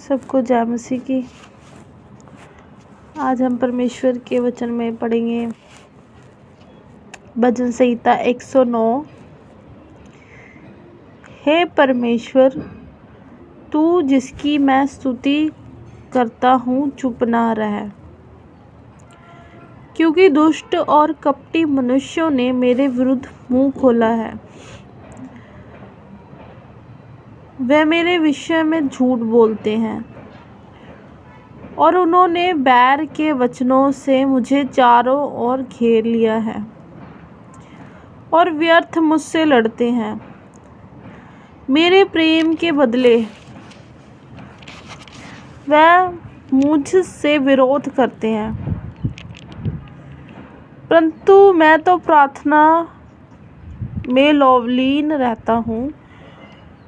सबको जय मसीह की। आज हम परमेश्वर के वचन में पढ़ेंगे भजन संहिता 109। हे परमेश्वर, तू जिसकी मैं स्तुति करता हूँ, चुप ना रह, क्योंकि दुष्ट और कपटी मनुष्यों ने मेरे विरुद्ध मुंह खोला है। वे मेरे विषय में झूठ बोलते हैं और उन्होंने बैर के वचनों से मुझे चारों ओर घेर लिया है और व्यर्थ मुझसे लड़ते हैं। मेरे प्रेम के बदले वह मुझसे विरोध करते हैं, परंतु मैं तो प्रार्थना में लवलीन रहता हूँ।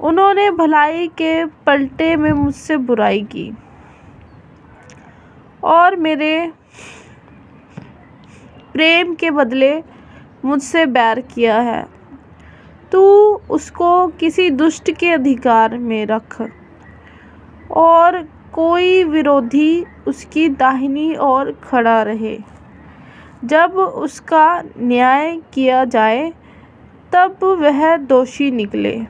उन्होंने भलाई के पलटे में मुझसे बुराई की और मेरे प्रेम के बदले मुझसे बैर किया है। तू उसको किसी दुष्ट के अधिकार में रख और कोई विरोधी उसकी दाहिनी ओर खड़ा रहे। जब उसका न्याय किया जाए तब वह दोषी निकले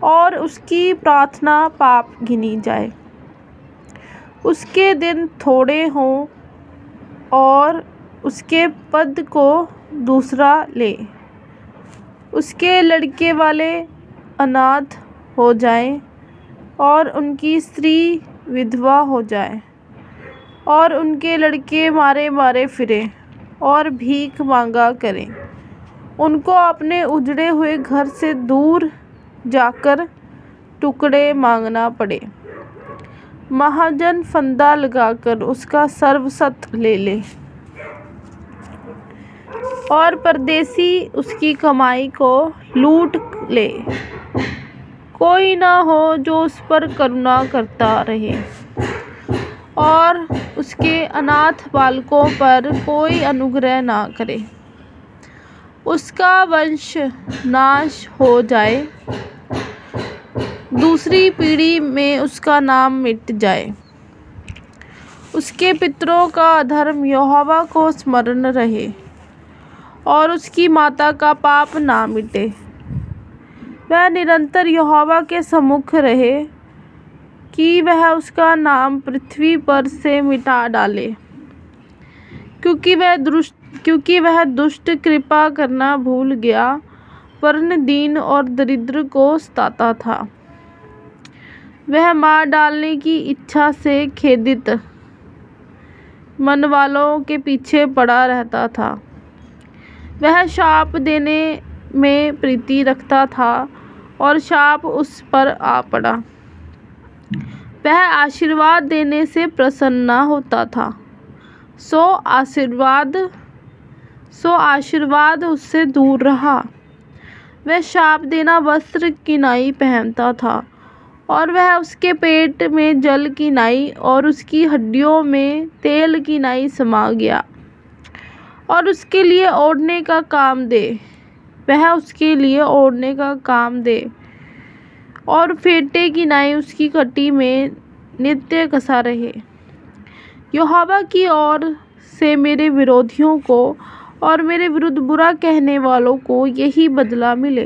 और उसकी प्रार्थना पाप गिनी जाए। उसके दिन थोड़े हों और उसके पद को दूसरा ले। उसके लड़के वाले अनाथ हो जाएं और उनकी स्त्री विधवा हो जाए और उनके लड़के मारे मारे फिरें और भीख मांगा करें। उनको अपने उजड़े हुए घर से दूर जाकर टुकड़े मांगना पड़े। महाजन फंदा लगाकर उसका सर्वस्व ले ले और परदेसी उसकी कमाई को लूट ले। कोई ना हो जो उस पर करुणा करता रहे और उसके अनाथ बालकों पर कोई अनुग्रह ना करे। उसका वंश नाश हो जाए, दूसरी पीढ़ी में उसका नाम मिट जाए। उसके पितरों का अधर्म यहोवा को स्मरण रहे और उसकी माता का पाप ना मिटे। वह निरंतर यहोवा के सम्मुख रहे कि वह उसका नाम पृथ्वी पर से मिटा डाले, क्योंकि वह दुष्ट कृपा करना भूल गया, वरन दीन और दरिद्र को सताता था। वह मार डालने की इच्छा से खेदित मन वालों के पीछे पड़ा रहता था। वह शाप देने में प्रीति रखता था और शाप उस पर आ पड़ा। वह आशीर्वाद देने से प्रसन्न न होता था, सो आशीर्वाद उससे दूर रहा। वह शाप देना वस्त्र की नाई पहनता था और वह उसके पेट में जल की नाई और उसकी हड्डियों में तेल की नाई समा गया। और उसके लिए ओढ़ने का काम दे, वह उसके लिए ओढ़ने का काम दे और फेंटे की नाई उसकी कटी में नित्य कसा रहे। यहोवा की ओर से मेरे विरोधियों को और मेरे विरुद्ध बुरा कहने वालों को यही बदला मिले।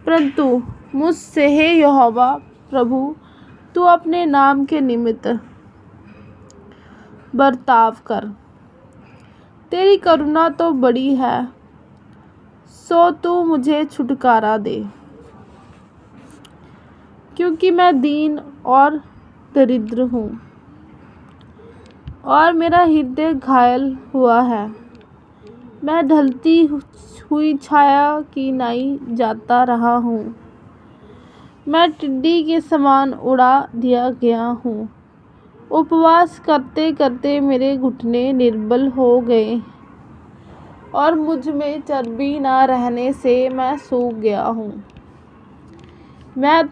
परंतु मुझसे, हे यहोवा प्रभु, तू अपने नाम के निमित्त बर्ताव कर। तेरी करुणा तो बड़ी है, सो तू मुझे छुटकारा दे, क्योंकि मैं दीन और दरिद्र हूँ और मेरा हृदय घायल हुआ है। मैं ढलती हुई छाया की नाई जाता रहा हूँ। मैं टिड्डी के समान उड़ा दिया गया हूँ। उपवास करते करते मेरे घुटने निर्बल हो गए और मुझ में चर्बी न रहने से मैं सूख गया हूँ। मैं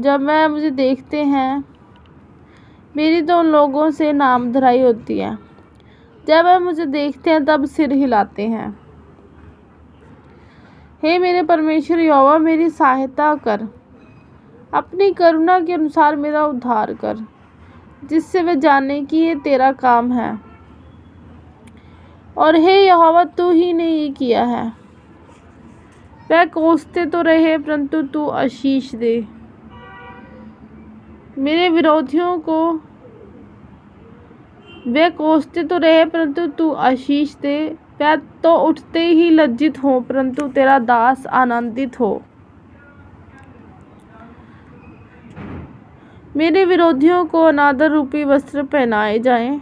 जब मुझे देखते हैं मेरी तो उन लोगों से नामधराई होती है, जब वह मुझे देखते हैं तब सिर हिलाते हैं। हे मेरे परमेश्वर यहोवा, मेरी सहायता कर, अपनी करुणा के अनुसार मेरा उद्धार कर, जिससे वे जाने कि ये तेरा काम है। और हे यहोवा, तू ही ने ये किया है। वह कोसते तो रहे परंतु तू आशीष दे। मेरे विरोधियों को वे कोसते तो रहे परंतु तू आशीष दे। वह तो उठते ही लज्जित हो परंतु तेरा दास आनंदित हो। मेरे विरोधियों को अनादर रूपी वस्त्र पहनाए जाएं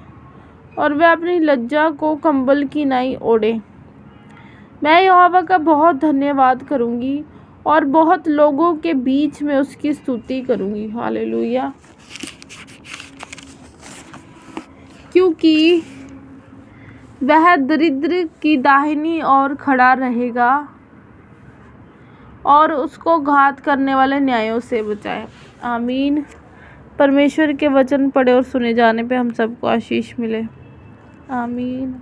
और वे अपनी लज्जा को कंबल की नाई ओढ़े। मैं यहोवा का बहुत धन्यवाद करूंगी और बहुत लोगों के बीच में उसकी स्तुति करूंगी। हालेलुया। क्योंकि वह दरिद्र की दाहिनी ओर खड़ा रहेगा और उसको घात करने वाले न्यायों से बचाए। आमीन। परमेश्वर के वचन पढ़े और सुने जाने पे हम सबको आशीष मिले। आमीन।